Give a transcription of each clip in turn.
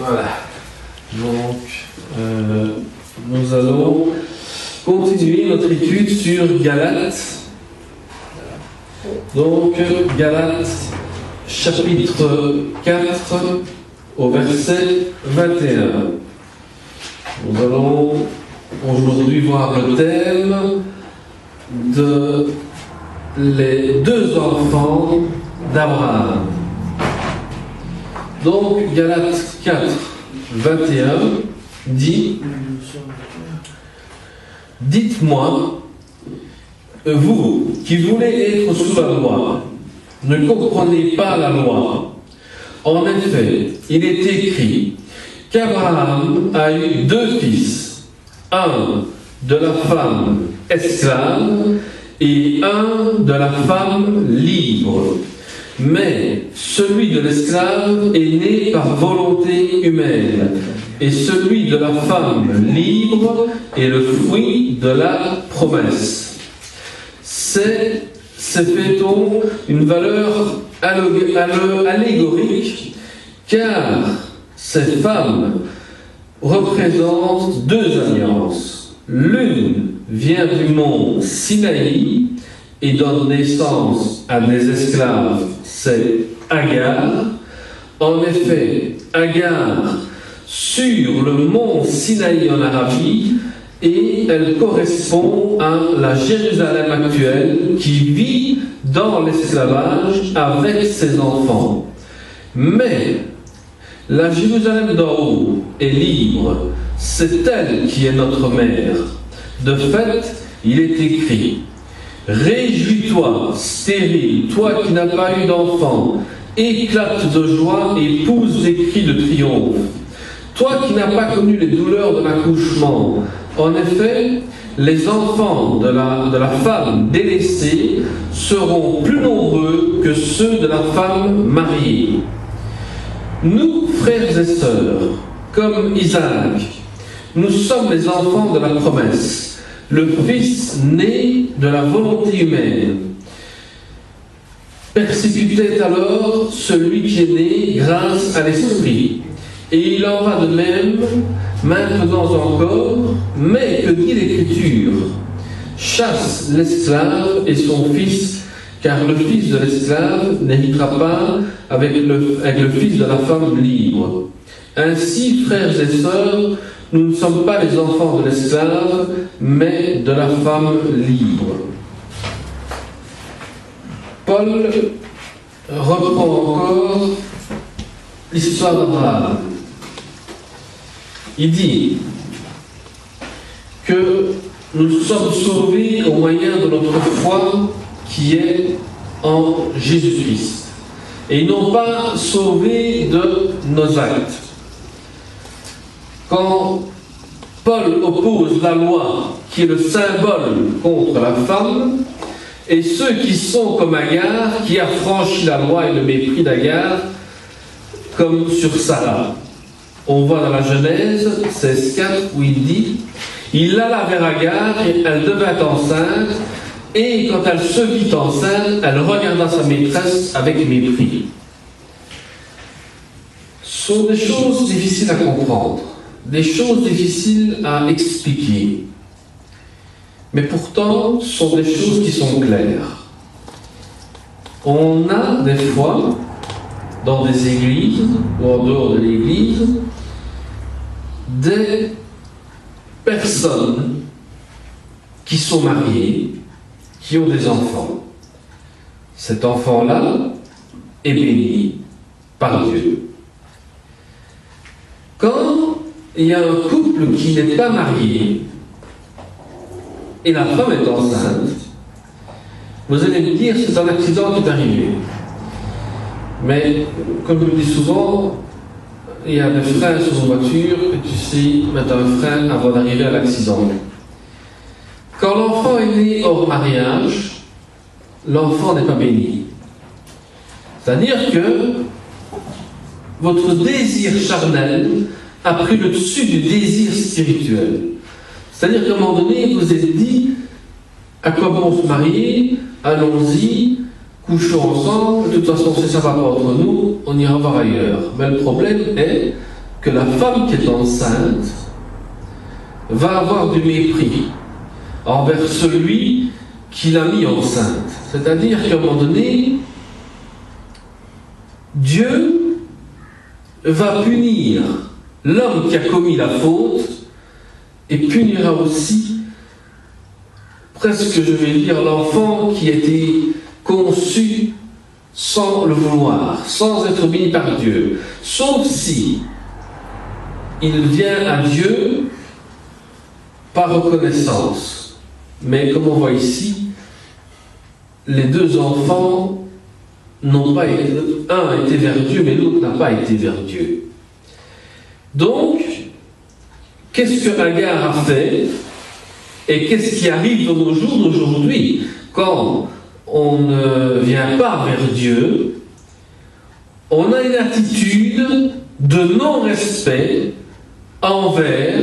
Voilà. Donc, nous allons continuer notre étude sur Galates. Donc, Galates, chapitre 4, au verset 21. Nous allons aujourd'hui voir le thème de les deux enfants d'Abraham. Donc, Galates 4, 21 dit: dites-moi, vous qui voulez être sous la loi, ne comprenez pas la loi. En effet, il est écrit qu'Abraham a eu deux fils, un de la femme esclave et un de la femme libre. Mais celui de l'esclave est né par volonté humaine, et celui de la femme libre est le fruit de la promesse. C'est fait donc une valeur allégorique, car ces femmes représentent deux alliances. L'une vient du mont Sinaï et donne naissance à des esclaves, c'est Agar. En effet, Agar, sur le mont Sinaï en Arabie, et elle correspond à la Jérusalem actuelle qui vit dans l'esclavage avec ses enfants. Mais la Jérusalem d'en haut est libre, c'est elle qui est notre mère. De fait, il est écrit: réjouis-toi, stérile, toi qui n'as pas eu d'enfant, éclate de joie et pousse des cris de triomphe. Toi qui n'as pas connu les douleurs de l'accouchement, en effet, les enfants de la femme délaissée seront plus nombreux que ceux de la femme mariée. Nous, frères et sœurs, comme Isaac, nous sommes les enfants de la promesse, le fils né de la volonté humaine. Persécutait alors celui qui est né grâce à l'Esprit. Et il en va de même maintenant encore, mais que dit l'Écriture? Chasse l'esclave et son fils, car le fils de l'esclave n'héritera pas avec le fils de la femme libre. Ainsi, frères et sœurs, nous ne sommes pas les enfants de l'esclave, mais de la femme libre. Paul reprend encore l'histoire d'Abraham. Il dit que nous sommes sauvés au moyen de notre foi qui est en Jésus-Christ, et non pas sauvés de nos actes. Quand Paul oppose la loi, qui est le symbole contre la femme, et ceux qui sont comme Agar, qui a franchi la loi et le mépris d'Agar, comme sur Sarah. On voit dans la Genèse 16:4 où il dit: il alla vers Agar et elle devint enceinte, et quand elle se vit enceinte, elle regarda sa maîtresse avec mépris. Ce sont des choses difficiles à comprendre, des choses difficiles à expliquer. Mais pourtant, ce sont des choses qui sont claires. On a des fois, dans des églises ou en dehors de l'église, des personnes qui sont mariées, qui ont des enfants. Cet enfant-là est béni par Dieu. Quand il y a un couple qui n'est pas marié et la femme est enceinte, vous allez me dire, c'est un accident qui est arrivé. Mais, comme je le dis souvent, il y a des freins sur une voiture et tu sais mettre un frein avant d'arriver à l'accident. Quand l'enfant est né hors mariage, l'enfant n'est pas béni. C'est-à-dire que votre désir charnel a pris le dessus du désir spirituel. C'est-à-dire qu'à un moment donné, vous êtes dit: à quoi bon se marier? Allons-y, couchons ensemble, de toute façon, si ça ne va pas entre nous, on ira voir ailleurs. Mais le problème est, que la femme qui est enceinte va avoir du mépris envers celui qui l'a mis enceinte. C'est-à-dire qu'à un moment donné, Dieu va punir l'homme qui a commis la faute et punira aussi, presque je vais dire, l'enfant qui a été conçu sans le vouloir, sans être béni par Dieu, sauf si il vient à Dieu par reconnaissance. Mais comme on voit ici, les deux enfants n'ont pas été, un a été vers Dieu, mais l'autre n'a pas été vers Dieu. Donc, qu'est-ce que Agar a fait et qu'est-ce qui arrive dans nos jours d'aujourd'hui quand on ne vient pas vers Dieu? On a une attitude de non-respect envers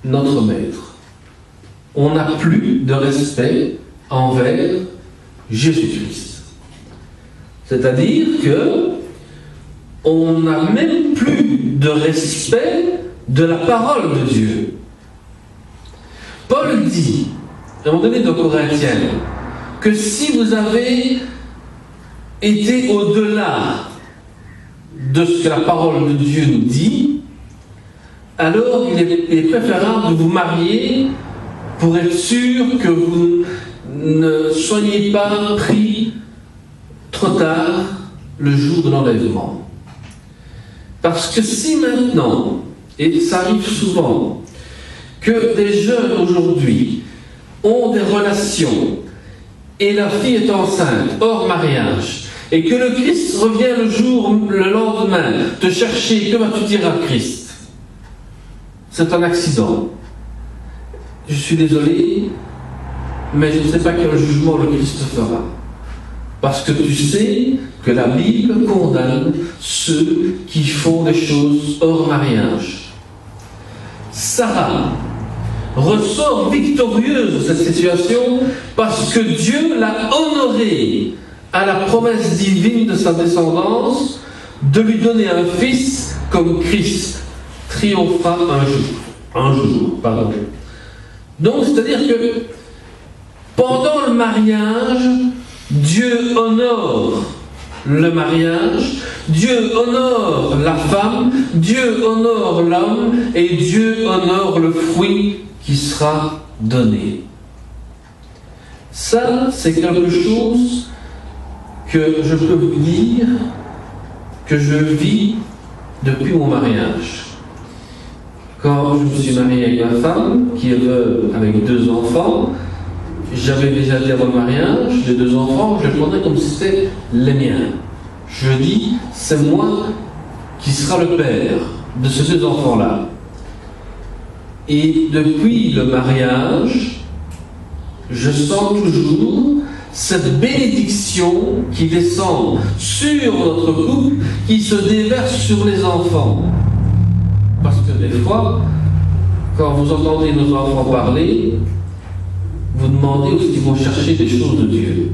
notre Maître. On n'a plus de respect envers Jésus-Christ. C'est-à-dire que on n'a même plus de respect de la parole de Dieu. Paul dit, à un moment donné dans Corinthiens, que si vous avez été au-delà de ce que la parole de Dieu nous dit, alors il est préférable de vous marier pour être sûr que vous ne soyez pas pris trop tard le jour de l'enlèvement. Parce que si maintenant, et ça arrive souvent, que des jeunes aujourd'hui ont des relations et la fille est enceinte, hors mariage, et que le Christ revient le lendemain te chercher, que vas-tu dire à Christ? C'est un accident. Je suis désolé, mais je ne sais pas quel jugement le Christ fera. Parce que tu sais que la Bible condamne ceux qui font des choses hors mariage. Sarah ressort victorieuse de cette situation parce que Dieu l'a honorée à la promesse divine de sa descendance de lui donner un fils comme Christ triomphera un jour. Donc, c'est-à-dire que pendant le mariage, Dieu honore le mariage, Dieu honore la femme, Dieu honore l'homme et Dieu honore le fruit qui sera donné. Ça, c'est quelque chose que je peux vous dire que je vis depuis mon mariage. Quand je me suis marié avec ma femme, qui est veuve avec 2 enfants, j'avais déjà dit avant le mariage, les 2 enfants, je les prenais comme si c'était les miens. Je dis, c'est moi qui sera le père de ces 2 enfants-là. Et depuis le mariage, je sens toujours cette bénédiction qui descend sur notre couple, qui se déverse sur les enfants. Parce que des fois, quand vous entendez nos enfants parler, vous demandez où ils vont chercher des choses de Dieu.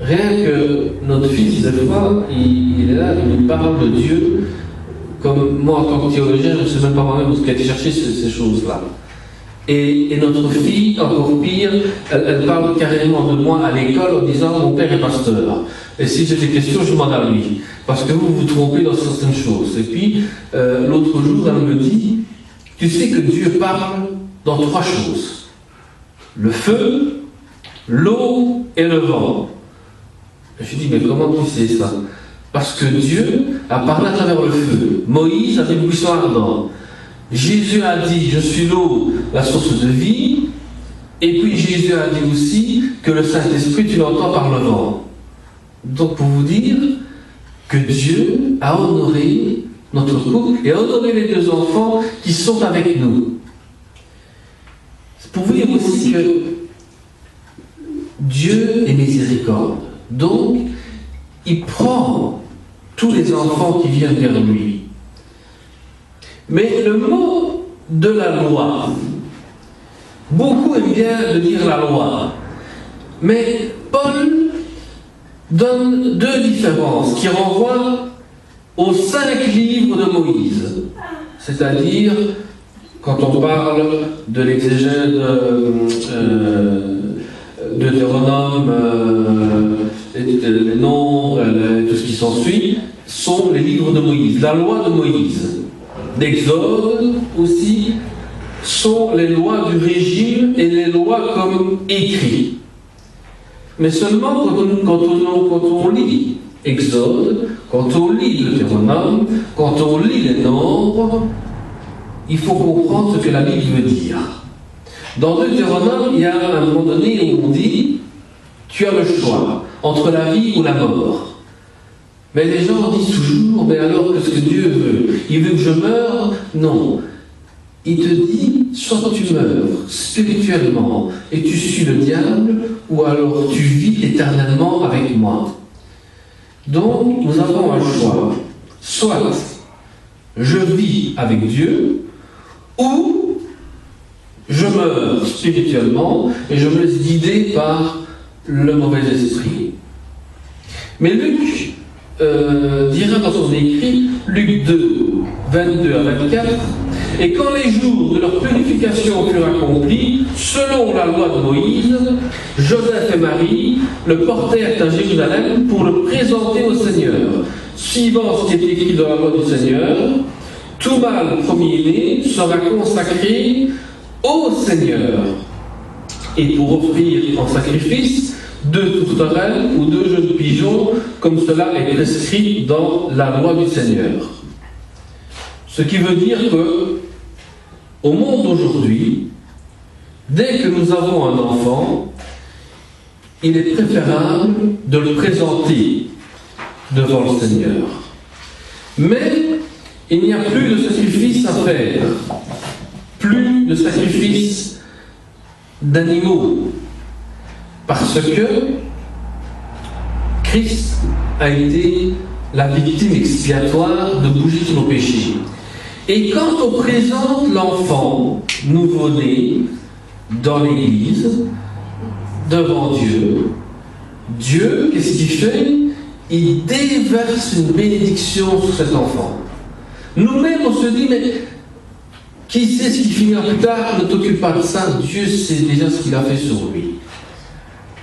Rien que notre fils, des fois, il est là, il nous parle de Dieu, comme moi en tant que théologien, je ne sais même pas moi-même où il a été chercher ces choses-là. Et notre fille, encore pire, elle parle carrément de moi à l'école en disant « mon père est pasteur ». Et si j'ai des questions, je demande à lui. Parce que vous vous trompez dans certaines choses. Et puis, l'autre jour, elle me dit « tu sais que Dieu parle dans 3 choses. Le feu, l'eau et le vent. » Je lui dis « mais comment tu sais ça ?» Parce que Dieu a parlé à travers le feu. Moïse avait le buisson ardent. Jésus a dit « je suis l'eau, la source de vie ». Et puis Jésus a dit aussi que le Saint-Esprit, tu l'entends par le vent. Donc pour vous dire que Dieu a honoré notre couple et a honoré les 2 enfants qui sont avec nous. C'est pour vous dire aussi que Dieu est miséricorde. Donc, il prend tous les enfants qui viennent vers lui. Mais le mot de la loi, beaucoup aiment bien de dire la loi, mais Paul donne 2 différences qui renvoient aux 5 livres de Moïse. C'est-à-dire, quand on parle de l'exégèse de Deutéronome, les nombres, tout ce qui s'ensuit, sont les livres de Moïse. La loi de Moïse, d'Exode aussi, sont les lois du régime et les lois comme écrits. Mais seulement quand on lit Exode, quand on lit le Deutéronome, quand on lit les nombres, il faut comprendre ce que la Bible veut dire. Dans Deutéronome, il y a un moment donné où on dit « Tu as le choix entre la vie ou la mort ». Mais les gens disent toujours « Mais alors, qu'est-ce que Dieu veut? Il veut que je meure ?» Non. Il te dit « Soit tu meurs spirituellement et tu suis le diable, ou alors tu vis éternellement avec moi. » Donc, nous avons un choix. Soit je vis avec Dieu, ou je meurs spirituellement et je me laisse guider par le mauvais esprit. Mais Luc dira dans son écrit, Luc 2, 22 à 24, « Et quand les jours de leur purification furent accomplis, selon la loi de Moïse, Joseph et Marie le portèrent à Jérusalem pour le présenter au Seigneur, suivant ce qui est écrit dans la loi du Seigneur. Tout mâle premier-né sera consacré au Seigneur, et pour offrir en sacrifice 2 tourterelles ou 2 jeunes pigeons, comme cela est prescrit dans la loi du Seigneur. » Ce qui veut dire que, au monde d'aujourd'hui, dès que nous avons un enfant, il est préférable de le présenter devant le Seigneur. Mais il n'y a plus de sacrifice à faire, plus de sacrifice d'animaux, parce que Christ a été la victime expiatoire de bouger sur nos péchés. Et quand on présente l'enfant nouveau-né dans l'Église, devant Dieu, Dieu, qu'est-ce qu'il fait? Il déverse une bénédiction sur cet enfant. Nous-mêmes, on se dit, mais qui sait ce qui finira plus tard? Ne t'occupe pas de ça, Dieu sait déjà ce qu'il a fait sur lui.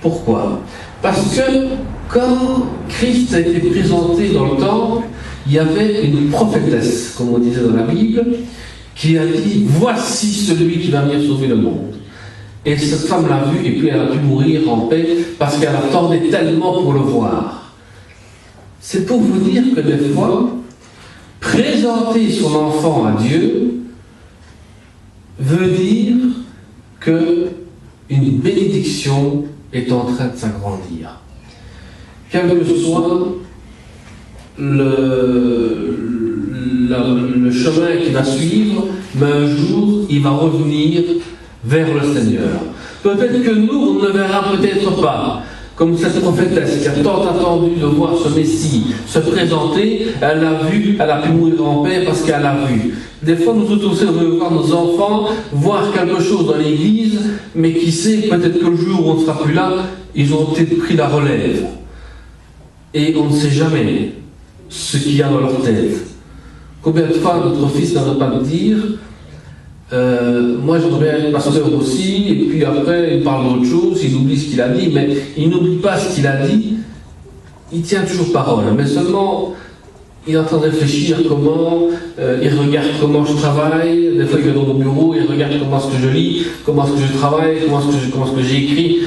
Pourquoi? Parce que quand Christ a été présenté dans le temple, il y avait une prophétesse, comme on disait dans la Bible, qui a dit « Voici celui qui va venir sauver le monde ». Et cette femme l'a vu, et puis elle a pu mourir en paix, parce qu'elle attendait tellement pour le voir. C'est pour vous dire que des fois, présenter son enfant à Dieu veut dire qu'une bénédiction est en train de s'agrandir. Quel que soit le chemin qu'il va suivre, mais un jour, il va revenir vers le Seigneur. Peut-être que nous, on ne verra peut-être pas, comme cette prophétesse qui a tant attendu de voir ce Messie se présenter, elle l'a vu, elle a pu mourir en paix parce qu'elle l'a vu. Des fois, nous aussi, on veut voir nos enfants, voir quelque chose dans l'Église, mais qui sait, peut-être que le jour où on ne sera plus là, ils ont peut-être pris la relève. Et on ne sait jamais ce qu'il y a dans leur tête. Combien de fois notre fils n'arrête pas de dire moi j'aimerais bien être pasteur aussi, et puis après il parle d'autre chose, il oublie ce qu'il a dit, mais il n'oublie pas ce qu'il a dit, il tient toujours parole, mais seulement il est en train de réfléchir comment, il regarde comment je travaille, des fois il vient dans mon bureau, il regarde comment est-ce que je lis, comment est-ce que je travaille, comment est-ce que j'écris,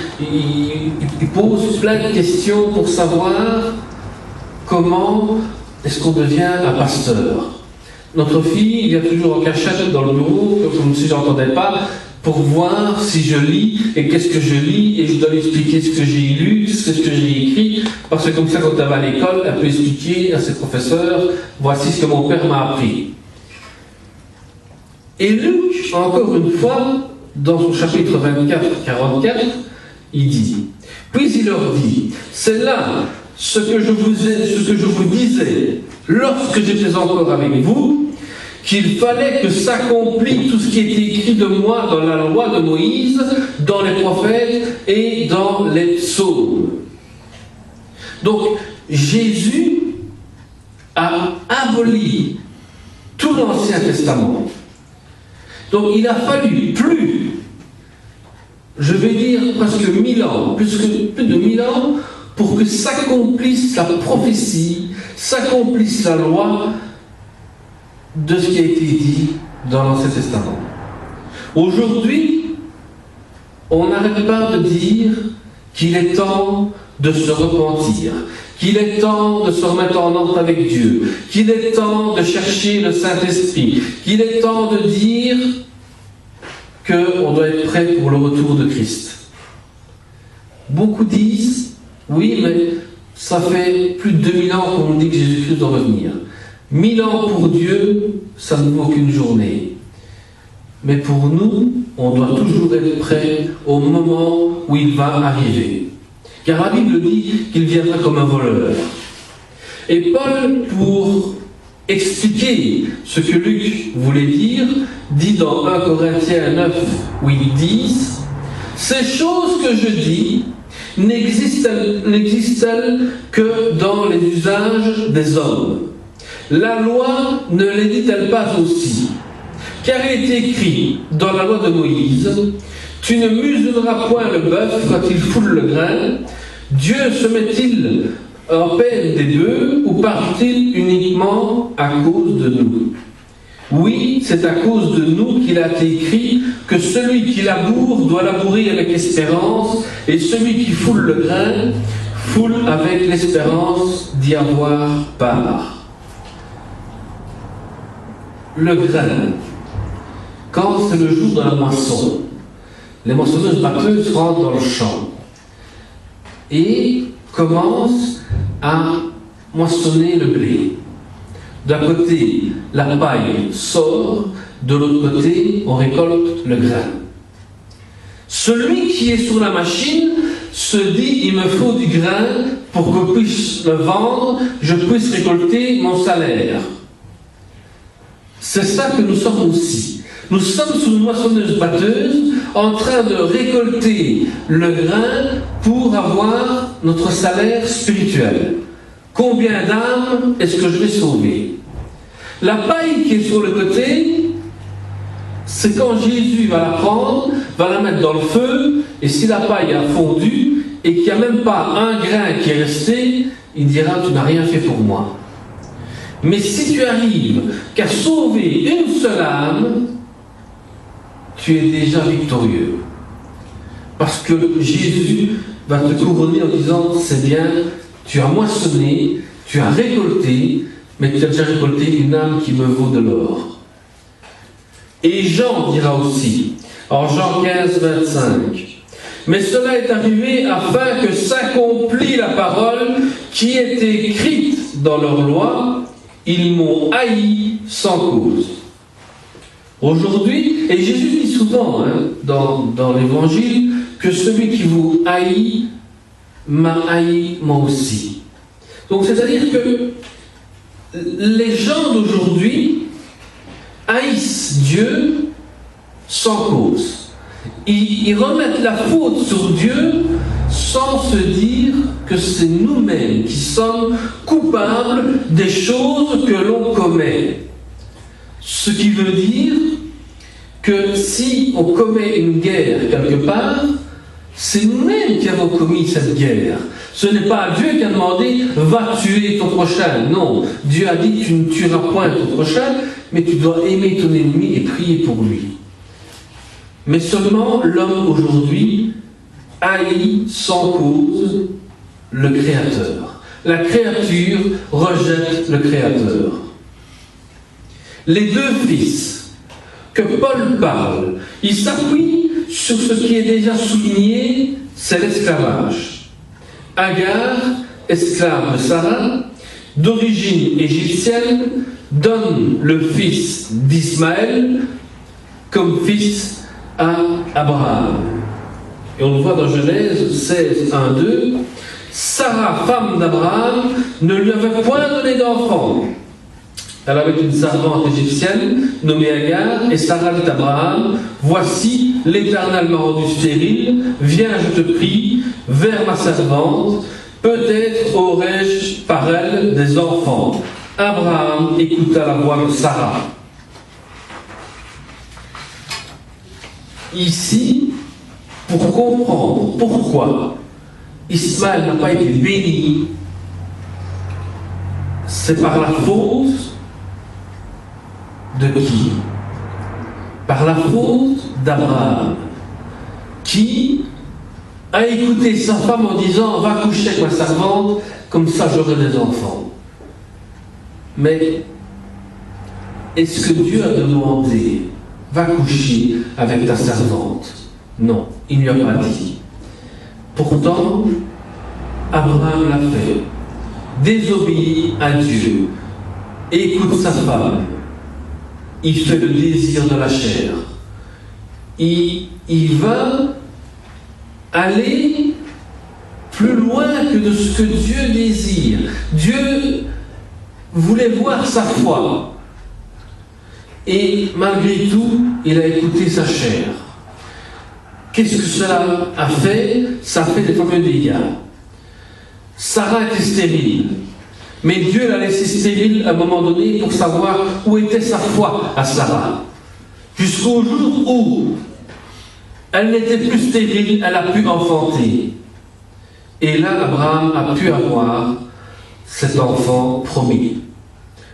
il pose plein de questions pour savoir comment est-ce qu'on devient un pasteur. Notre fille, il vient toujours en cachette dans le bureau, comme si je n'entendais pas, pour voir si je lis et qu'est-ce que je lis, et je dois lui expliquer ce que j'ai lu, ce que j'ai écrit, parce que comme ça, quand elle va à l'école, elle peut expliquer à ses professeurs, voici ce que mon père m'a appris. Et Luc, encore une fois, dans son chapitre 24-44, il dit, puis il leur dit, c'est là ce que je vous disais lorsque j'étais encore avec vous, qu'il fallait que s'accomplisse tout ce qui était écrit de moi dans la loi de Moïse, dans les prophètes et dans les psaumes. Donc, Jésus a aboli tout l'Ancien Testament. Donc il a fallu plus, je vais dire presque 1000 ans, plus de 1000 ans, pour que s'accomplisse la prophétie, s'accomplisse la loi de ce qui a été dit dans l'Ancien Testament. Aujourd'hui, on n'arrête pas de dire qu'il est temps de se repentir, qu'il est temps de se remettre en ordre avec Dieu, qu'il est temps de chercher le Saint-Esprit, qu'il est temps de dire qu'on doit être prêt pour le retour de Christ. Beaucoup disent, oui, mais ça fait plus de 2000 ans qu'on nous dit que Jésus-Christ doit revenir. 1000 ans pour Dieu, ça ne vaut qu'une journée. Mais pour nous, on doit toujours être prêt au moment où il va arriver. Car la Bible dit qu'il viendra comme un voleur. Et Paul, pour expliquer ce que Luc voulait dire, dit dans 1 Corinthiens 9, où ils disent « Ces choses que je dis n'existent-elles que dans les usages des hommes. La loi ne les dit-elle pas aussi ? Car il est écrit dans la loi de Moïse, « Tu ne muselleras point le bœuf quand il foule le grain. Dieu se met-il en peine des bœufs ou part-il uniquement à cause de nous ? Oui, c'est à cause de nous qu'il a été écrit que celui qui laboure doit labourer avec espérance, et celui qui foule le grain foule avec l'espérance d'y avoir part. » Le grain, quand c'est le jour de la moisson, les moissonneuses batteuses rentrent dans le champ et commencent à moissonner le blé. D'un côté, la paille sort, de l'autre côté, on récolte le grain. Celui qui est sur la machine se dit, il me faut du grain pour que je puisse le vendre, je puisse récolter mon salaire. C'est ça que nous sommes aussi. Nous sommes sous une moissonneuse batteuse en train de récolter le grain pour avoir notre salaire spirituel. Combien d'âmes est-ce que je vais sauver? La paille qui est sur le côté, c'est quand Jésus va la prendre, va la mettre dans le feu, et si la paille a fondu et qu'il n'y a même pas un grain qui est resté, il dira « Tu n'as rien fait pour moi ». Mais si tu arrives qu'à sauver une seule âme, tu es déjà victorieux. Parce que Jésus va te couronner en disant, c'est bien, tu as moissonné, tu as récolté, mais tu as déjà récolté une âme qui me vaut de l'or. Et Jean dira aussi, en Jean 15, 25, mais cela est arrivé afin que s'accomplit la parole qui est écrite dans leur loi, ils m'ont haï sans cause. Aujourd'hui, et Jésus dit souvent dans l'Évangile que celui qui vous haït m'a haï moi aussi. Donc c'est-à-dire que les gens d'aujourd'hui haïssent Dieu sans cause. Ils remettent la faute sur Dieu sans se dire que c'est nous-mêmes qui sommes coupables des choses que l'on commet. Ce qui veut dire que si on commet une guerre quelque part, c'est nous-mêmes qui avons commis cette guerre. Ce n'est pas Dieu qui a demandé « va tuer ton prochain ». Non, Dieu a dit « tu ne tueras point ton prochain, mais tu dois aimer ton ennemi et prier pour lui ». Mais seulement l'homme aujourd'hui haït sans cause le Créateur. La créature rejette le Créateur. Les deux fils que Paul parle, il s'appuie sur ce qui est déjà souligné, c'est l'esclavage. Agar, esclave de Sarah, d'origine égyptienne, donne le fils d'Ismaël comme fils à Abraham. Et on le voit dans Genèse 16, 1, 2. Sarah, femme d'Abraham, ne lui avait point donné d'enfant. Elle avait une servante égyptienne nommée Agar, et Sarah dit à Abraham, voici, l'Éternel m'a rendu stérile, viens, je te prie, vers ma servante, peut-être aurai-je par elle des enfants. Abraham écouta la voix de Sarah. Ici, pour comprendre pourquoi Ismaël n'a pas été béni, c'est par la faute de qui? Par la faute d'Abraham, qui a écouté sa femme en disant « Va coucher avec ma servante, comme ça j'aurai des enfants ». Mais est-ce que Dieu a demandé « Va coucher avec ta servante » ? Non, il ne lui a pas dit. Pourtant, Abraham l'a fait. Désobéit à Dieu, écoute sa femme, il fait le désir de la chair. Il va aller plus loin que de ce que Dieu désire. Dieu voulait voir sa foi. Et malgré tout, il a écouté sa chair. Qu'est-ce que cela a fait? Ça a fait des fameux dégâts. Sarah était stérile. Mais Dieu l'a laissée stérile à un moment donné pour savoir où était sa foi à Sarah. Jusqu'au jour où elle n'était plus stérile, elle a pu enfanter. Et là, Abraham a pu avoir cet enfant promis.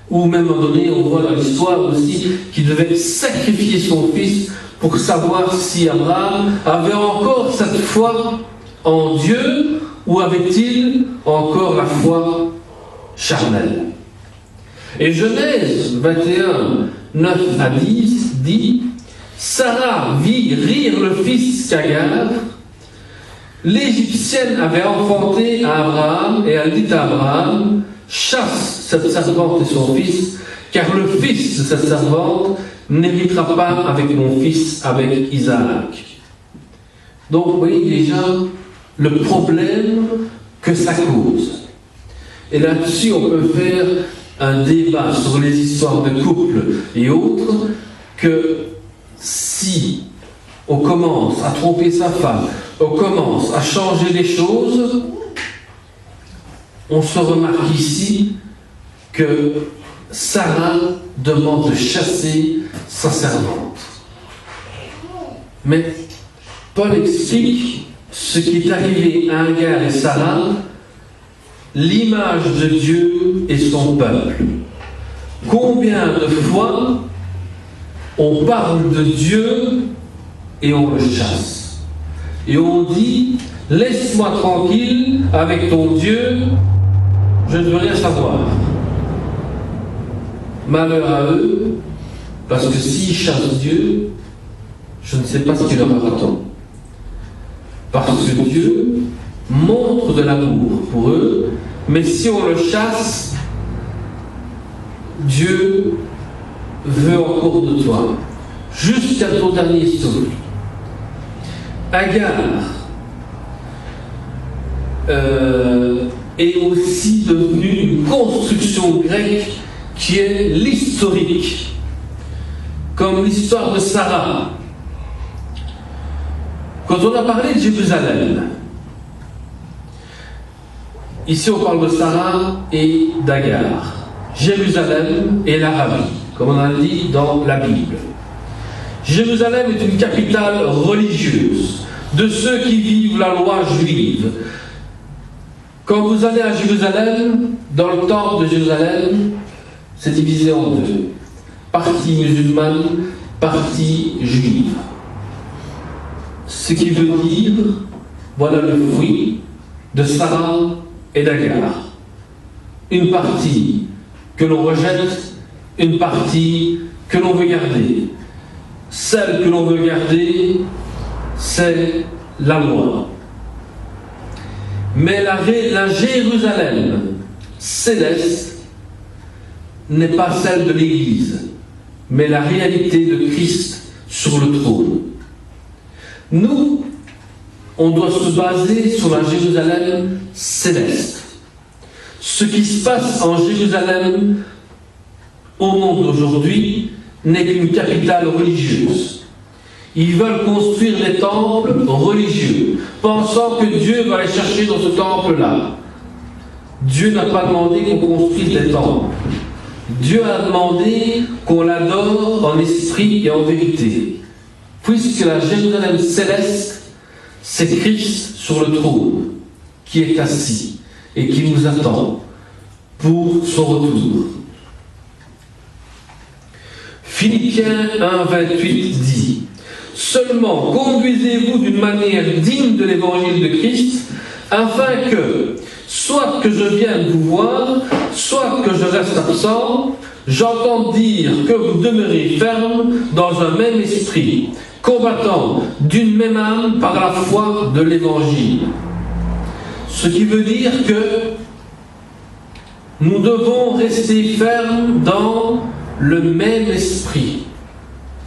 Ou même à un moment donné, on voit dans l'histoire aussi qu'il devait sacrifier son fils pour savoir si Abraham avait encore cette foi en Dieu ou avait-il encore la foi charnelle. Et Genèse 21, 9 à 10 dit « Sarah vit rire le fils qu'Agar. L'Égyptienne avait enfanté à Abraham et elle dit à Abraham « Chasse cette servante et son fils, car le fils de cette servante n'héritera pas avec mon fils, avec Isaac. » Donc vous voyez déjà le problème que ça cause. Et là-dessus, on peut faire un débat sur les histoires de couple et autres, que si on commence à tromper sa femme, on commence à changer les choses, on se remarque ici que Sarah demande de chasser sa servante. Mais Paul explique ce qui est arrivé à Agar et Sarah, l'image de Dieu et son peuple. Combien de fois on parle de Dieu et on le chasse. Et on dit, laisse-moi tranquille avec ton Dieu, je ne veux rien savoir. Malheur à eux, parce que s'ils chassent Dieu, je ne sais pas ce qu'il leur attend. Parce que Dieu montre de l'amour pour eux, mais si on le chasse, Dieu veut encore de toi, jusqu'à ton dernier souffle. Agar est aussi devenue une construction grecque qui est l'historique, comme l'histoire de Sarah. Quand on a parlé de Jérusalem, ici on parle de Sarah et d'Agar. Jérusalem et l'Arabie, comme on a dit dans la Bible. Jérusalem est une capitale religieuse de ceux qui vivent la loi juive. Quand vous allez à Jérusalem, dans le temple de Jérusalem, c'est divisé en deux. Partie musulmane, partie juive. Ce qui veut dire, voilà le fruit de Sarah et d'Agar. Une partie que l'on rejette, une partie que l'on veut garder. Celle que l'on veut garder, c'est la loi. Mais la Jérusalem céleste n'est pas celle de l'Église, mais la réalité de Christ sur le trône. Nous, on doit se baser sur la Jérusalem céleste. Ce qui se passe en Jérusalem au monde d'aujourd'hui n'est qu'une capitale religieuse. Ils veulent construire des temples religieux, pensant que Dieu va les chercher dans ce temple-là. Dieu n'a pas demandé qu'on construise des temples. Dieu a demandé qu'on l'adore en esprit et en vérité, puisque la Jérusalem céleste, c'est Christ sur le trône, qui est assis et qui nous attend pour son retour. Philippiens 1,28 dit « Seulement conduisez-vous d'une manière digne de l'évangile de Christ, afin que, soit que je vienne vous voir, soit que je reste absent, j'entends dire que vous demeurez ferme dans un même esprit, combattant d'une même âme par la foi de l'évangile. » Ce qui veut dire que nous devons rester fermes dans le même esprit,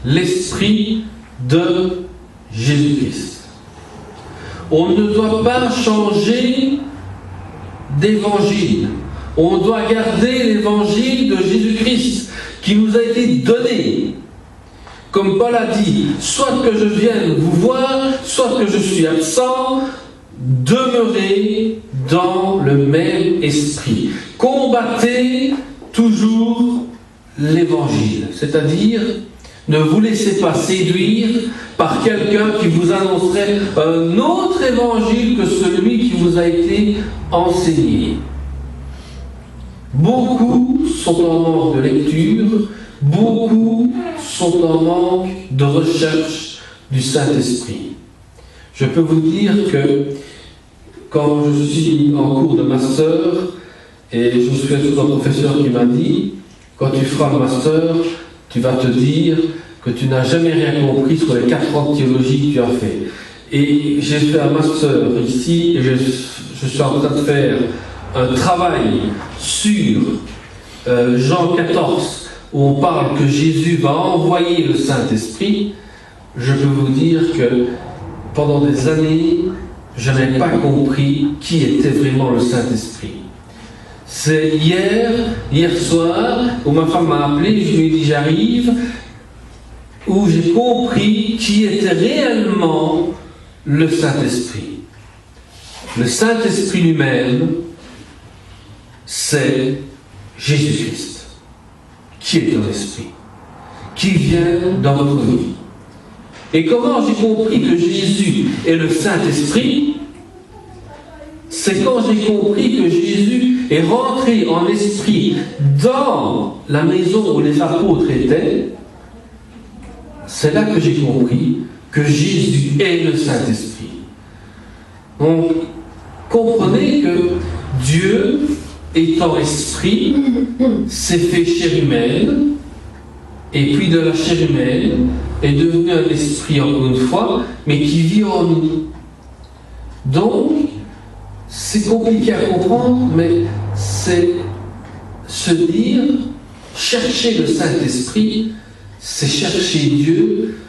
l'esprit de Jésus-Christ. On ne doit pas changer d'évangile. On doit garder l'évangile de Jésus-Christ qui nous a été donné. Comme Paul a dit, soit que je vienne vous voir, soit que je suis absent, demeurez dans le même esprit. Combattez toujours l'évangile, c'est-à-dire ne vous laissez pas séduire par quelqu'un qui vous annoncerait un autre évangile que celui qui vous a été enseigné. Beaucoup sont en manque de lecture, beaucoup sont en manque de recherche du Saint-Esprit. Je peux vous dire que quand je suis en cours de master, et je me souviens toujours d'un professeur qui m'a dit, quand tu feras le master, tu vas te dire que tu n'as jamais rien compris sur les 4 ans de théologie que tu as fait. Et j'ai fait un master ici, et je suis en train de faire un travail sur Jean 14, où on parle que Jésus va envoyer le Saint-Esprit. Je peux vous dire que pendant des années, je n'ai pas compris qui était vraiment le Saint-Esprit. C'est hier soir, où ma femme m'a appelé, je lui ai dit j'arrive, où j'ai compris qui était réellement le Saint-Esprit. Le Saint-Esprit lui-même, c'est Jésus-Christ, qui est un esprit, qui vient dans votre vie. Et comment j'ai compris que Jésus est le Saint-Esprit? C'est quand j'ai compris que Jésus est rentré en esprit dans la maison où les apôtres étaient. C'est là que j'ai compris que Jésus est le Saint-Esprit. Donc, comprenez que Dieu, étant esprit, s'est fait chair humaine, et puis de la chair humaine est devenu un esprit encore une fois, mais qui vit en nous. Donc, c'est compliqué à comprendre, mais c'est se dire, chercher le Saint-Esprit, c'est chercher Dieu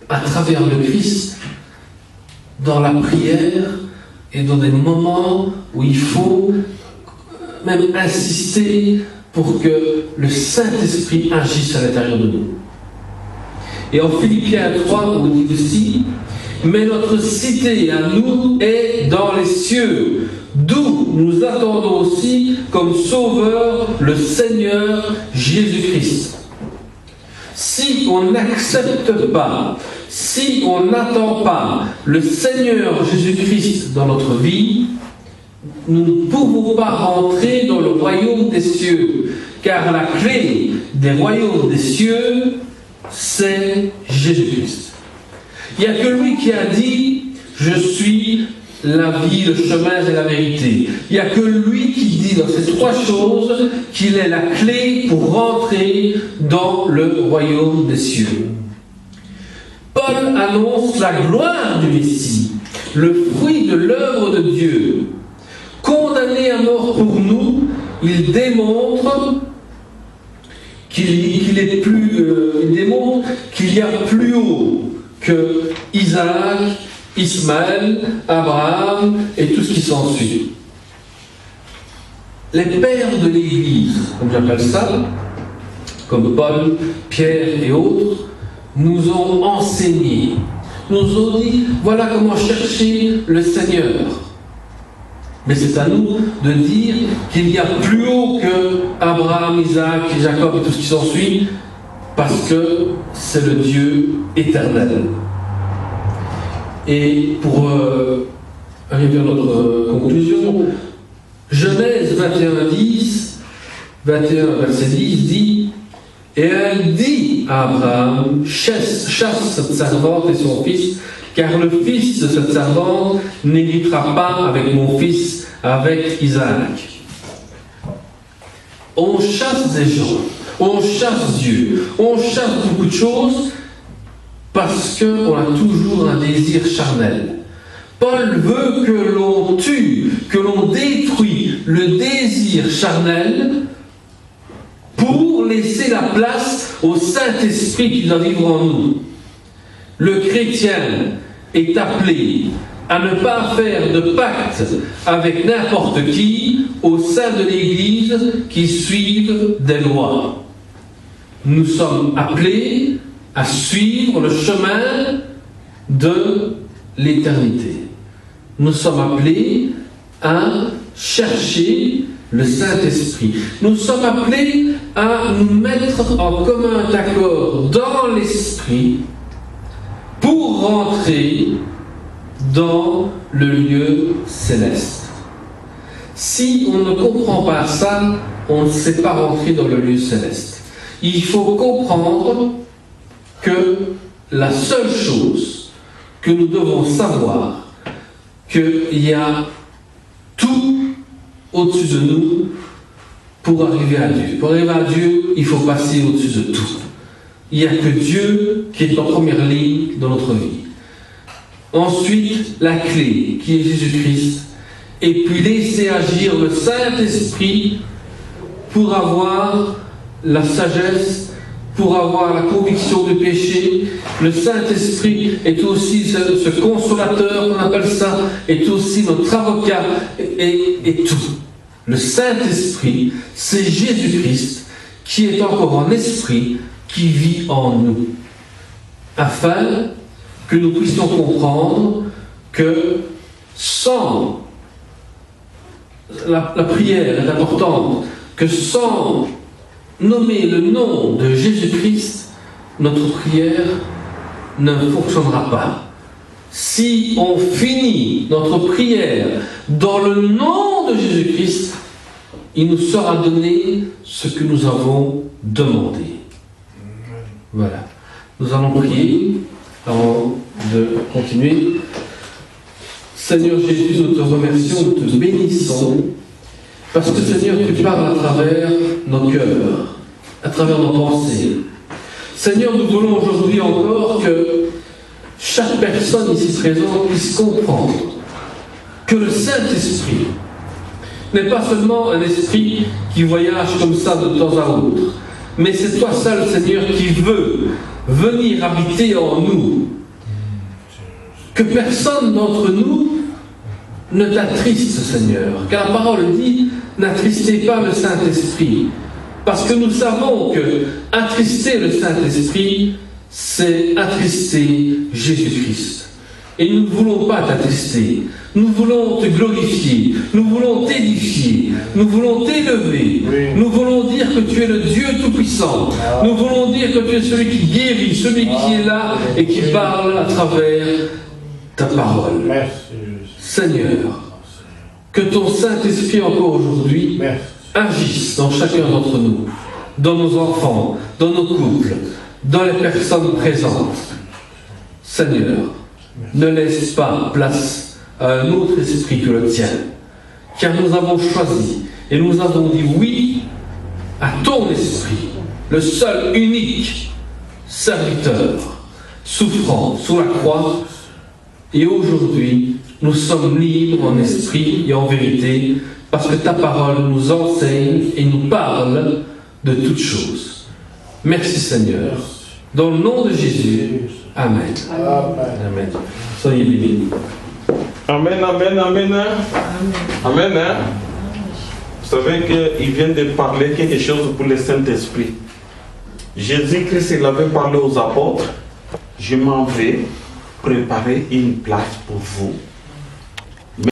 à travers le Christ, dans la prière et dans des moments où il faut même insister pour que le Saint-Esprit agisse à l'intérieur de nous. Et en Philippiens 3, on dit aussi, mais notre cité à nous est dans les cieux, d'où nous attendons aussi comme sauveur le Seigneur Jésus-Christ. Si on n'accepte pas, si on n'attend pas le Seigneur Jésus-Christ dans notre vie, nous ne pouvons pas rentrer dans le royaume des cieux, car la clé des royaumes des cieux, c'est Jésus-Christ. Il n'y a que lui qui a dit « Je suis la vie, le chemin et la vérité ». Il n'y a que lui qui dit dans ces 3 choses qu'il est la clé pour rentrer dans le royaume des cieux. Paul annonce la gloire du Messie, le fruit de l'œuvre de Dieu. Condamné à mort pour nous, il démontre qu'il y a plus haut que Isaac, Ismaël, Abraham et tout ce qui s'ensuit. Les pères de l'Église, comme j'appelle ça, comme Paul, Pierre et autres, nous ont enseigné, nous ont dit, voilà comment chercher le Seigneur. Mais c'est à nous de dire qu'il y a plus haut que Abraham, Isaac, Jacob et tout ce qui s'ensuit, parce que c'est le Dieu éternel. Et pour arriver à notre conclusion, Genèse 21, verset 10 dit: et elle dit à Abraham, chasse cette servante et son fils, car le fils de cette servante n'héritera pas avec mon fils, avec Isaac. On chasse des gens, on chasse Dieu, on chasse beaucoup de choses parce qu'on a toujours un désir charnel. Paul veut que l'on tue, que l'on détruit le désir charnel pour laisser la place au Saint-Esprit qui doit vivre en nous. Le chrétien est appelé à ne pas faire de pacte avec n'importe qui au sein de l'Église qui suive des lois. Nous sommes appelés à suivre le chemin de l'éternité. Nous sommes appelés à chercher le Saint-Esprit. Nous sommes appelés à nous mettre en commun accord dans l'Esprit pour rentrer dans le lieu céleste. Si on ne comprend pas ça, on ne sait pas rentrer dans le lieu céleste. Il faut comprendre que la seule chose que nous devons savoir, qu'il y a tout au-dessus de nous pour arriver à Dieu. Pour arriver à Dieu, il faut passer au-dessus de tout. Il n'y a que Dieu qui est en première ligne dans notre vie. Ensuite, la clé, qui est Jésus-Christ. Et puis laisser agir le Saint-Esprit pour avoir la sagesse, pour avoir la conviction du péché. Le Saint-Esprit est aussi ce consolateur, on appelle ça, est aussi notre avocat et tout. Le Saint-Esprit, c'est Jésus-Christ qui est encore en esprit, qui vit en nous, afin que nous puissions comprendre que sans la prière est importante, que sans nommer le nom de Jésus-Christ, notre prière ne fonctionnera pas. Si on finit notre prière dans le nom de Jésus-Christ, il nous sera donné ce que nous avons demandé. Voilà. Nous allons prier avant de continuer. Seigneur Jésus, nous te remercions, nous te bénissons, parce que Seigneur, tu parles à travers nos cœurs, à travers nos pensées. Seigneur, nous voulons aujourd'hui encore que chaque personne ici présente puisse comprendre que le Saint-Esprit n'est pas seulement un esprit qui voyage comme ça de temps à autre, mais c'est toi seul, Seigneur, qui veux venir habiter en nous. Que personne d'entre nous ne t'attriste, Seigneur. Car la parole dit, n'attristez pas le Saint-Esprit. Parce que nous savons que attrister le Saint-Esprit, c'est attrister Jésus-Christ. Et nous ne voulons pas t'attrister. Nous voulons te glorifier. Nous voulons t'édifier. Nous voulons t'élever. Oui. Nous voulons dire que tu es le Dieu Tout-Puissant. Nous voulons dire que tu es celui qui guérit, celui qui est là et qui parle à travers ta parole. Merci. Seigneur, que ton Saint-Esprit encore aujourd'hui agisse dans chacun d'entre nous, dans nos enfants, dans nos couples, dans les personnes présentes. Seigneur, ne laisse pas place à un autre esprit que le tien, car nous avons choisi et nous avons dit oui à ton esprit, le seul, unique serviteur, souffrant sous la croix. Et aujourd'hui, nous sommes libres en esprit et en vérité, parce que ta parole nous enseigne et nous parle de toutes choses. Merci Seigneur. Dans le nom de Jésus. Amen. Amen. Soyez bénis. Amen, amen, amen. Amen. Amen. Vous savez qu'il vient de parler quelque chose pour le Saint-Esprit. Jésus-Christ, il avait parlé aux apôtres. Je m'en vais préparer une place pour vous.